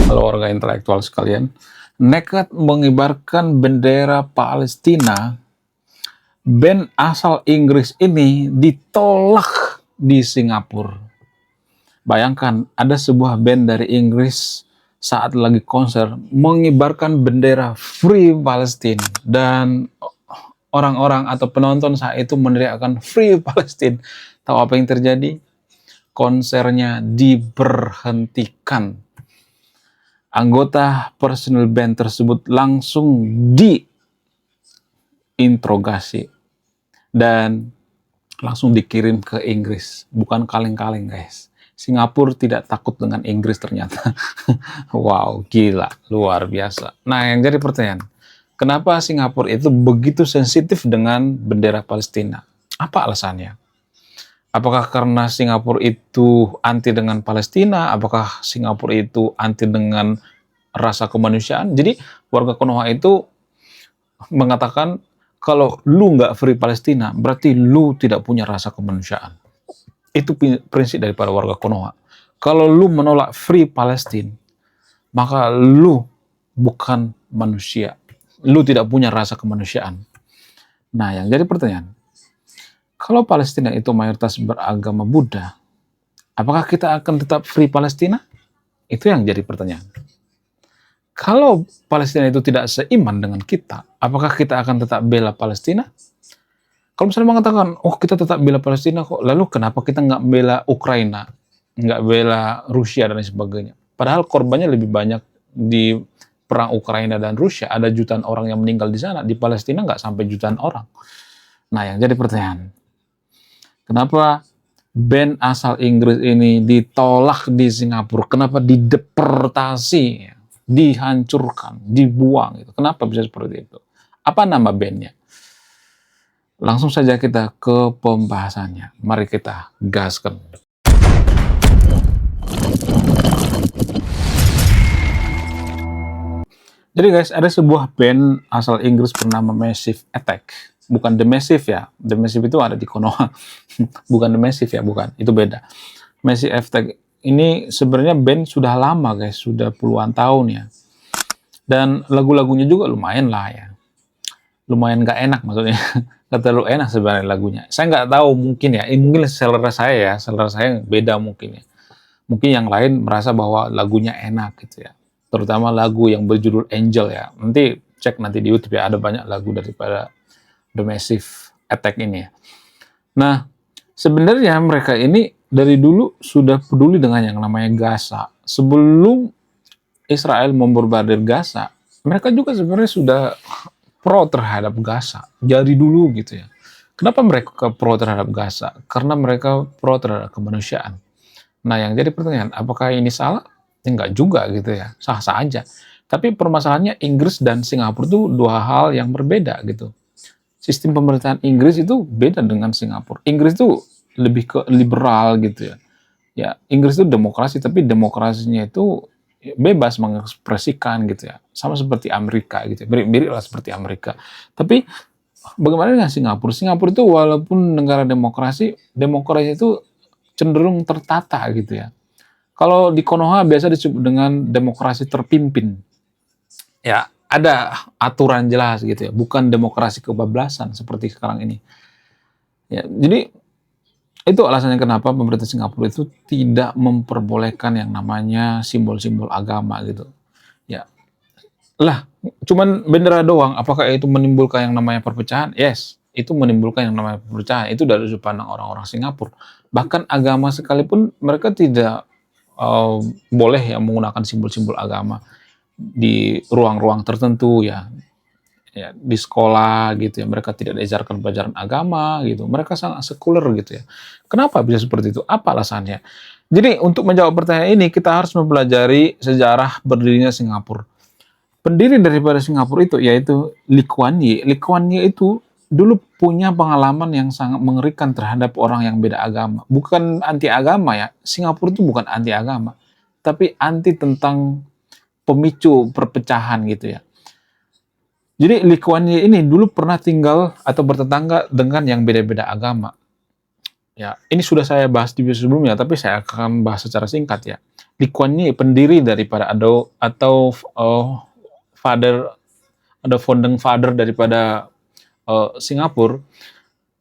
Halo warga intelektual sekalian, nekat mengibarkan bendera Palestina, band asal Inggris ini ditolak di Singapura. Bayangkan, ada sebuah band dari Inggris saat lagi konser mengibarkan bendera Free Palestine, dan orang-orang atau penonton saat itu meneriakkan Free Palestine. Tahu apa yang terjadi? Konsernya diberhentikan. Anggota personil band tersebut langsung diinterogasi dan langsung dikirim ke Inggris. Bukan kaleng-kaleng, guys. Singapura tidak takut dengan Inggris ternyata. Wow, gila, luar biasa. Nah, yang jadi pertanyaan, kenapa Singapura itu begitu sensitif dengan bendera Palestina? Apa alasannya? Apakah karena Singapura itu anti dengan Palestina? Apakah Singapura itu anti dengan rasa kemanusiaan? Jadi warga Konoha itu mengatakan kalau lu nggak free Palestina, berarti lu tidak punya rasa kemanusiaan. Itu prinsip daripada warga Konoha. Kalau lu menolak free Palestina, maka lu bukan manusia. Lu tidak punya rasa kemanusiaan. Nah, yang jadi pertanyaan, kalau Palestina itu mayoritas beragama Buddha, apakah kita akan tetap free Palestina? Itu yang jadi pertanyaan. Kalau Palestina itu tidak seiman dengan kita, apakah kita akan tetap bela Palestina? Kalau misalnya mengatakan, oh kita tetap bela Palestina kok, lalu kenapa kita nggak bela Ukraina, nggak bela Rusia dan lain sebagainya? Padahal korbannya lebih banyak di perang Ukraina dan Rusia, ada jutaan orang yang meninggal di sana, di Palestina nggak sampai jutaan orang. Nah, yang jadi pertanyaan, kenapa band asal Inggris ini ditolak di Singapura? Kenapa dideportasi, dihancurkan, dibuang? Kenapa bisa seperti itu? Apa nama bandnya? Langsung saja kita ke pembahasannya. Mari kita gaskan. Jadi guys, ada sebuah band asal Inggris bernama Massive Attack. Bukan The Massive ya. The Massive itu ada di Konoha. Bukan The Massive ya, bukan. Itu beda. Massive Attack ini sebenarnya band sudah lama guys, sudah puluhan tahun ya. Dan lagu-lagunya juga lumayan lah ya. Lumayan gak enak maksudnya. Gak terlalu enak sebenarnya lagunya. Saya nggak tahu, mungkin ya. Mungkin selera saya beda mungkin ya. Mungkin yang lain merasa bahwa lagunya enak gitu ya. Terutama lagu yang berjudul Angel ya. Nanti cek nanti di YouTube ya, ada banyak lagu daripada The Massive Attack ini ya. Nah, sebenarnya mereka ini dari dulu sudah peduli dengan yang namanya Gaza. Sebelum Israel membombardir Gaza, mereka juga sebenarnya sudah pro terhadap Gaza dari dulu gitu ya. Kenapa mereka pro terhadap Gaza? Karena mereka pro terhadap kemanusiaan. Nah, yang jadi pertanyaan, apakah ini salah? Ya, enggak juga gitu ya, sah-sah aja. Tapi permasalahannya Inggris dan Singapura itu dua hal yang berbeda gitu. Sistem pemerintahan Inggris itu beda dengan Singapura. Inggris itu lebih ke liberal gitu ya. Ya, Inggris itu demokrasi, tapi demokrasinya itu bebas mengekspresikan gitu ya. Sama seperti Amerika gitu ya. Mirip lah seperti Amerika. Tapi bagaimana dengan Singapura? Singapura itu walaupun negara demokrasi itu cenderung tertata gitu ya. Kalau di Konoha biasa disebut dengan demokrasi terpimpin. Ya, ada aturan jelas gitu ya, bukan demokrasi kebablasan seperti sekarang ini. Ya, jadi itu alasannya kenapa pemerintah Singapura itu tidak memperbolehkan yang namanya simbol-simbol agama gitu. Ya, lah, cuman bendera doang, apakah itu menimbulkan yang namanya perpecahan? Yes, itu menimbulkan yang namanya perpecahan. Itu dari sudut pandang orang-orang Singapura. Bahkan agama sekalipun mereka tidak boleh ya menggunakan simbol-simbol agama di ruang-ruang tertentu ya. Ya, di sekolah gitu ya, mereka tidak diajarkan pelajaran agama gitu. Mereka sangat sekuler gitu ya. Kenapa bisa seperti itu? Apa alasannya? Jadi untuk menjawab pertanyaan ini kita harus mempelajari sejarah berdirinya Singapura. Pendiri daripada Singapura itu yaitu Lee Kuan Yew. Lee Kuan Yew itu dulu punya pengalaman yang sangat mengerikan terhadap orang yang beda agama. Bukan anti agama ya, Singapura itu bukan anti agama, tapi anti tentang pemicu perpecahan gitu ya. Jadi Lee Kuan Yew ini dulu pernah tinggal atau bertetangga dengan yang beda-beda agama. Ya, ini sudah saya bahas di video sebelumnya, tapi saya akan bahas secara singkat ya. Lee Kuan Yew, pendiri daripada atau father, ada founding father daripada Singapura,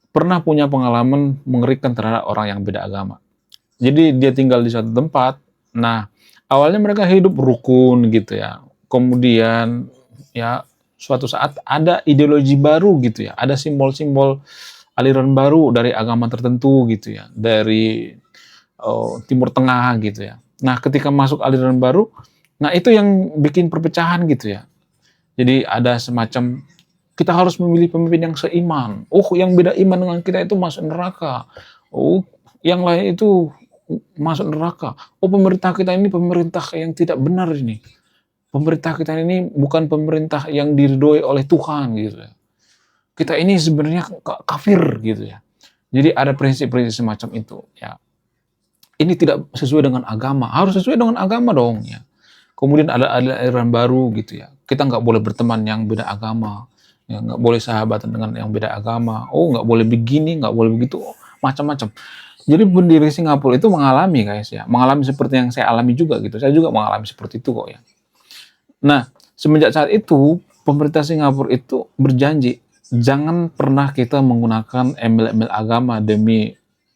pernah punya pengalaman mengerikan terhadap orang yang beda agama. Jadi dia tinggal di suatu tempat. Nah, awalnya mereka hidup rukun gitu ya. Kemudian ya suatu saat ada ideologi baru gitu ya. Ada simbol-simbol aliran baru dari agama tertentu gitu ya. Dari Timur Tengah gitu ya. Nah, ketika masuk aliran baru, nah itu yang bikin perpecahan gitu ya. Jadi ada semacam kita harus memilih pemimpin yang seiman. Oh, yang beda iman dengan kita itu masuk neraka. Oh, yang lain itu masuk neraka. Oh, pemerintah kita ini pemerintah yang tidak benar ini. Pemerintah kita ini bukan pemerintah yang diridhoi oleh Tuhan gitu ya. Kita ini sebenarnya kafir gitu ya. Jadi ada prinsip-prinsip semacam itu ya. Ini tidak sesuai dengan agama. Harus sesuai dengan agama dong ya. Kemudian ada aliran baru gitu ya. Kita nggak boleh berteman yang beda agama. Ya, nggak boleh sahabatan dengan yang beda agama. Oh, nggak boleh begini, nggak boleh begitu. Oh, macam-macam. Jadi pendiri Singapura itu mengalami guys ya. Mengalami seperti yang saya alami juga gitu. Saya juga mengalami seperti itu kok ya. Nah, semenjak saat itu, pemerintah Singapura itu berjanji, jangan pernah kita menggunakan embel-embel agama demi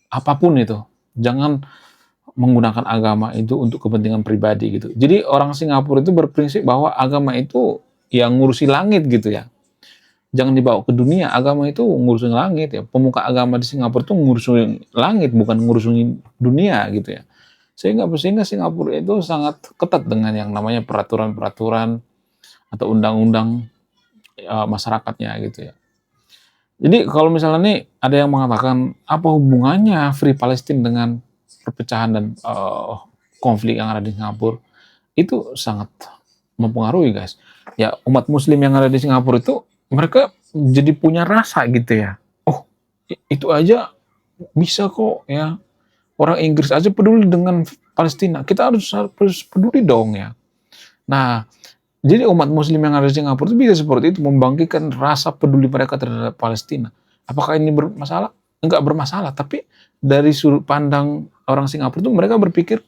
apapun itu. Jangan menggunakan agama itu untuk kepentingan pribadi gitu. Jadi orang Singapura itu berprinsip bahwa agama itu yang ngurusi langit gitu ya. Jangan dibawa ke dunia, agama itu ngurusin langit ya. Pemuka agama di Singapura itu ngurusin langit, bukan ngurusin dunia gitu ya. Sehingga Singapura itu sangat ketat dengan yang namanya peraturan-peraturan atau undang-undang masyarakatnya gitu ya. Jadi kalau misalnya nih ada yang mengatakan apa hubungannya Free Palestine dengan perpecahan dan konflik yang ada di Singapura, itu sangat mempengaruhi guys. Ya umat Muslim yang ada di Singapura itu mereka jadi punya rasa gitu ya. Oh itu aja bisa kok ya. Orang Inggris aja peduli dengan Palestina. Kita harus peduli dong ya. Nah, jadi umat Muslim yang ada di Singapura itu bisa seperti itu, membangkitkan rasa peduli mereka terhadap Palestina. Apakah ini bermasalah? Enggak bermasalah, tapi dari sudut pandang orang Singapura itu mereka berpikir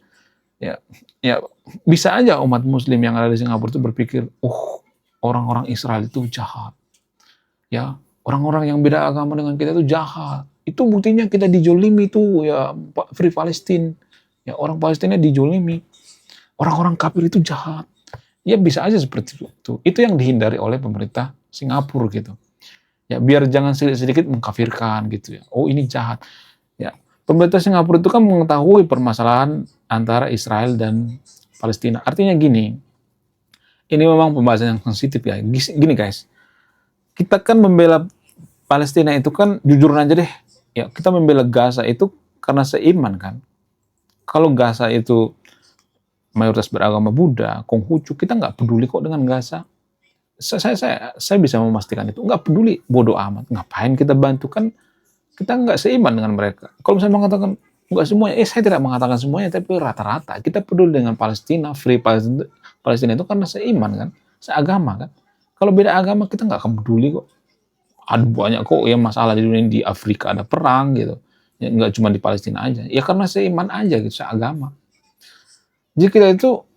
ya bisa aja umat Muslim yang ada di Singapura itu berpikir, orang-orang Israel itu jahat. Ya, orang-orang yang beda agama dengan kita itu jahat. Itu buktinya kita dijolimi tuh ya Free Palestine. Ya orang Palestina dijolimi. Orang-orang kafir itu jahat. Ya bisa aja seperti itu. Itu yang dihindari oleh pemerintah Singapura gitu. Ya biar jangan sedikit-sedikit mengkafirkan gitu ya. Oh ini jahat. Ya pemerintah Singapura itu kan mengetahui permasalahan antara Israel dan Palestina. Artinya gini. Ini memang pembahasan yang sensitif ya. Gini guys. Kita kan membela Palestina itu kan jujur aja deh. Ya, kita membela Gaza itu karena seiman kan. Kalau Gaza itu mayoritas beragama Buddha, Konghucu, kita nggak peduli kok dengan Gaza. Saya bisa memastikan itu. Nggak peduli, bodoh amat. Ngapain kita bantu kan? Kita nggak seiman dengan mereka. Kalau misalnya mengatakan nggak semuanya, saya tidak mengatakan semuanya, tapi rata-rata kita peduli dengan Palestina, Free Palestina itu karena seiman kan, seagama kan. Kalau beda agama kita nggak akan peduli kok. Ada banyak kok ya masalah di dunia, di Afrika ada perang gitu. Ya, nggak cuma di Palestina aja. Ya karena seiman aja gitu, seagama. Jadi kita itu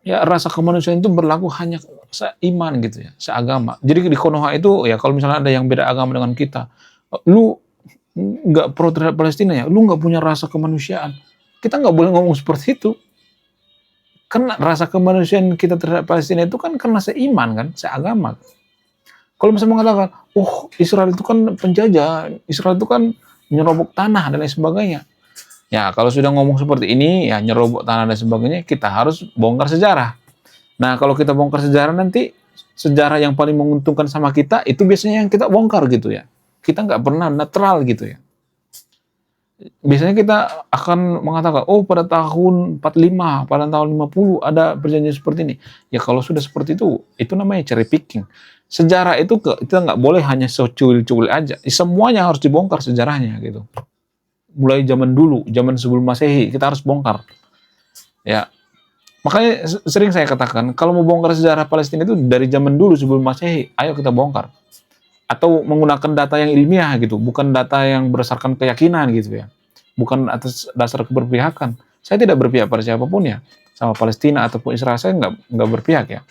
ya rasa kemanusiaan itu berlaku hanya seiman gitu ya, seagama. Jadi di Konoha itu ya kalau misalnya ada yang beda agama dengan kita, lu nggak pro terhadap Palestina ya, lu nggak punya rasa kemanusiaan. Kita nggak boleh ngomong seperti itu. Karena rasa kemanusiaan kita terhadap Palestina itu kan karena seiman kan, seagama. Kalau misalnya mengatakan, Israel itu kan penjajah, Israel itu kan nyerobok tanah dan lain sebagainya. Ya kalau sudah ngomong seperti ini, ya nyerobok tanah dan sebagainya, kita harus bongkar sejarah. Nah kalau kita bongkar sejarah nanti, sejarah yang paling menguntungkan sama kita, itu biasanya yang kita bongkar gitu ya. Kita nggak pernah netral gitu ya. Biasanya kita akan mengatakan, pada tahun 45, pada tahun 50 ada perjanjian seperti ini. Ya kalau sudah seperti itu namanya cherry picking. Sejarah itu kita nggak boleh hanya secuil-cuil aja. Semuanya harus dibongkar sejarahnya gitu. Mulai zaman dulu, zaman sebelum Masehi, kita harus bongkar. Ya, makanya sering saya katakan, kalau mau bongkar sejarah Palestina itu dari zaman dulu sebelum Masehi, ayo kita bongkar. Atau menggunakan data yang ilmiah gitu, bukan data yang berdasarkan keyakinan gitu ya. Bukan atas dasar keberpihakan. Saya tidak berpihak pada siapapun ya. sama Palestina ataupun Israel, saya nggak berpihak ya.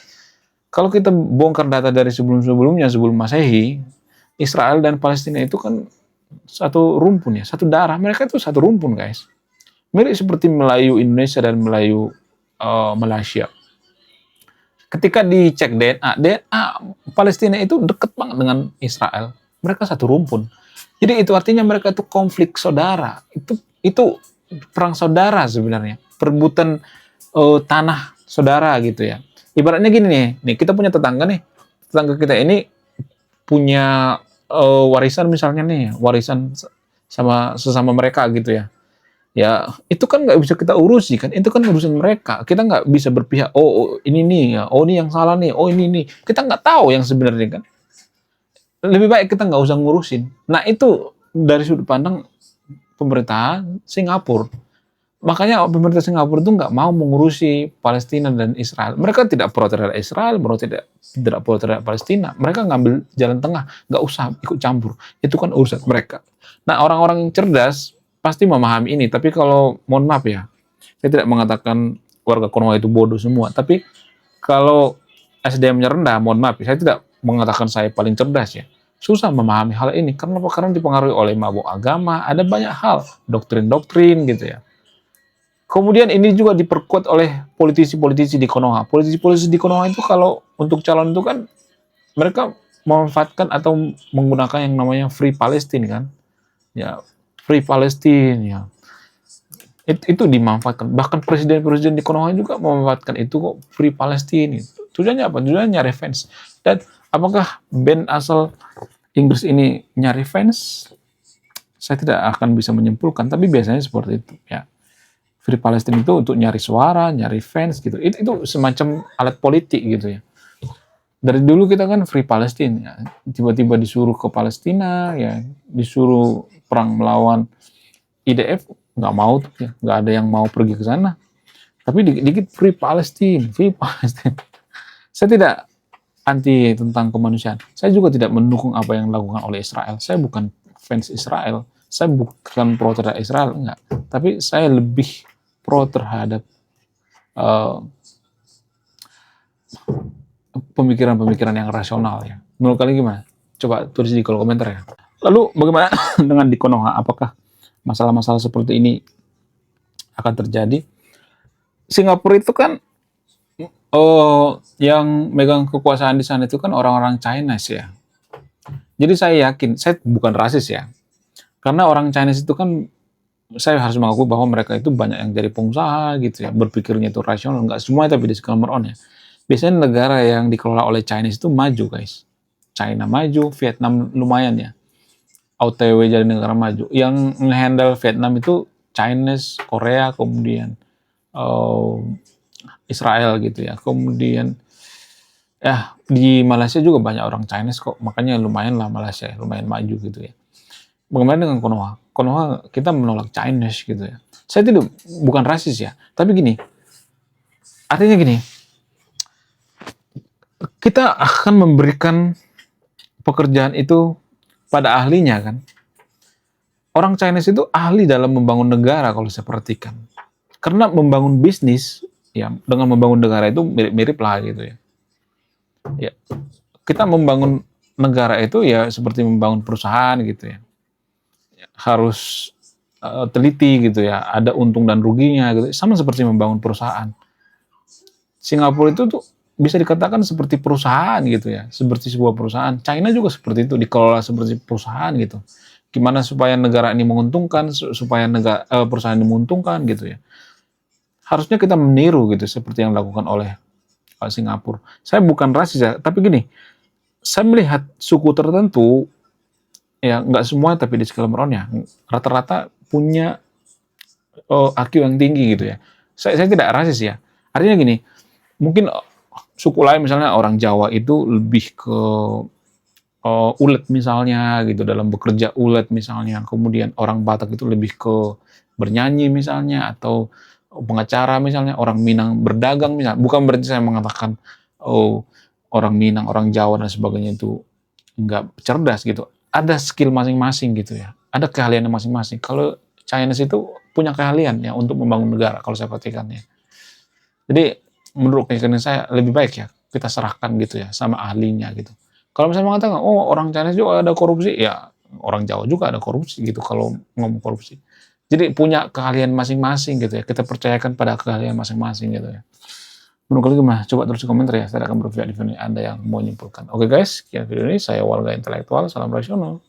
Kalau kita bongkar data dari sebelum-sebelumnya, sebelum Masehi, Israel dan Palestina itu kan satu rumpun ya, satu darah. Mereka itu satu rumpun, guys. Mirip seperti Melayu Indonesia dan Melayu Malaysia. Ketika dicek DNA Palestina itu deket banget dengan Israel. Mereka satu rumpun. Jadi itu artinya mereka itu konflik saudara. Itu perang saudara sebenarnya. Perebutan tanah saudara gitu ya. Ibaratnya gini nih kita punya tetangga nih. Tetangga kita ini punya warisan misalnya nih, warisan sama sesama mereka gitu ya. Ya, itu kan nggak bisa kita urusi kan, itu kan urusan mereka. Kita nggak bisa berpihak, ini nih, ya, oh ini yang salah nih, oh ini nih. Kita nggak tahu yang sebenarnya kan. Lebih baik kita nggak usah ngurusin. Nah itu dari sudut pandang pemerintah Singapura. Makanya pemerintah Singapura itu nggak mau mengurusi Palestina dan Israel. Mereka tidak pro terhadap Israel, mereka tidak pro terhadap Palestina. Mereka ngambil jalan tengah, nggak usah ikut campur. Itu kan urusan mereka. Nah orang-orang yang cerdas pasti memahami ini. Tapi kalau mohon maaf ya, saya tidak mengatakan warga Konoha itu bodoh semua. Tapi kalau SDM-nya rendah, mohon maaf, saya tidak mengatakan saya paling cerdas ya. Susah memahami hal ini. Karena dipengaruhi oleh mabuk agama, ada banyak hal, doktrin-doktrin gitu ya. Kemudian ini juga diperkuat oleh politisi-politisi di Konoha. Politisi-politisi di Konoha itu kalau untuk calon itu kan mereka memanfaatkan atau menggunakan yang namanya Free Palestine kan. Ya, Free Palestine ya. Itu dimanfaatkan. Bahkan presiden-presiden di Konoha juga memanfaatkan itu kok, Free Palestine. Tujuannya apa? Tujuannya nyari fans. Dan apakah band asal Inggris ini nyari fans? Saya tidak akan bisa menyimpulkan, tapi biasanya seperti itu ya. Free Palestine itu untuk nyari suara, nyari fans gitu. Itu semacam alat politik gitu ya. Dari dulu kita kan Free Palestine ya. Tiba-tiba disuruh ke Palestina ya, disuruh perang melawan IDF, nggak mau tuh ya, nggak ada yang mau pergi ke sana. Tapi dikit-dikit Free Palestine, Free Palestine. Saya tidak anti tentang kemanusiaan. Saya juga tidak mendukung apa yang dilakukan oleh Israel. Saya bukan fans Israel. Saya bukan pro terhadap Israel, enggak. Tapi saya lebih pro terhadap pemikiran-pemikiran yang rasional ya. Menurut kalian gimana? Coba tulis di kolom komentar ya. Lalu bagaimana dengan di Konoha? Apakah masalah-masalah seperti ini akan terjadi? Singapura itu kan yang megang kekuasaan di sana itu kan orang-orang Chinese ya. Jadi saya yakin, saya bukan rasis ya. Karena orang Chinese itu kan, saya harus mengakui bahwa mereka itu banyak yang jadi pengusaha gitu ya, berpikirnya itu rasional, nggak semua tapi di skala on ya. Biasanya negara yang dikelola oleh Chinese itu maju guys. China maju, Vietnam lumayan ya. OTW jadi negara maju. Yang nge-handle Vietnam itu Chinese, Korea, kemudian Israel gitu ya. Kemudian ya di Malaysia juga banyak orang Chinese kok, makanya lumayan lah Malaysia, lumayan maju gitu ya. Bagaimana dengan Konoha? Konoha kita menolak Chinese gitu ya. Saya bukan rasis ya, tapi gini, artinya gini, kita akan memberikan pekerjaan itu pada ahlinya kan. Orang Chinese itu ahli dalam membangun negara kalau saya perhatikan. Karena membangun bisnis, ya dengan membangun negara itu mirip-mirip lah gitu ya. Ya, kita membangun negara itu ya seperti membangun perusahaan gitu ya. Harus teliti gitu ya, ada untung dan ruginya gitu. Sama seperti membangun perusahaan. Singapura itu tuh bisa dikatakan seperti perusahaan gitu ya, seperti sebuah perusahaan. China juga seperti itu, dikelola seperti perusahaan gitu. Gimana supaya negara ini menguntungkan, supaya perusahaan ini menguntungkan gitu ya. Harusnya kita meniru gitu seperti yang dilakukan oleh Singapura. Saya bukan rasis ya, tapi gini, saya melihat suku tertentu ya nggak semua tapi di skala meronnya rata-rata punya IQ yang tinggi gitu ya. Saya tidak rasis ya. Artinya gini, mungkin suku lain misalnya orang Jawa itu lebih ke ulet misalnya gitu, dalam bekerja ulet misalnya. Kemudian orang Batak itu lebih ke bernyanyi misalnya, atau pengacara misalnya. Orang Minang berdagang misalnya. Bukan berarti saya mengatakan orang Minang, orang Jawa dan sebagainya itu nggak cerdas gitu. Ada skill masing-masing gitu ya. Ada keahlian masing-masing. Kalau Chinese itu punya keahlian ya untuk membangun negara kalau saya perhatikan ya. Jadi menurut keyakinan saya lebih baik ya kita serahkan gitu ya sama ahlinya gitu. Kalau misalnya mengatakan, oh orang Chinese juga ada korupsi, ya orang Jawa juga ada korupsi gitu kalau ngomong korupsi. Jadi punya keahlian masing-masing gitu ya. Kita percayakan pada keahlian masing-masing gitu ya. Menurut kalian gimana? Coba tulis di komentar ya. Saya akan berpihak di sini. Anda yang mau menyimpulkan. Oke guys, sekian video ini. Saya Warga Intelektual. Salam rasional.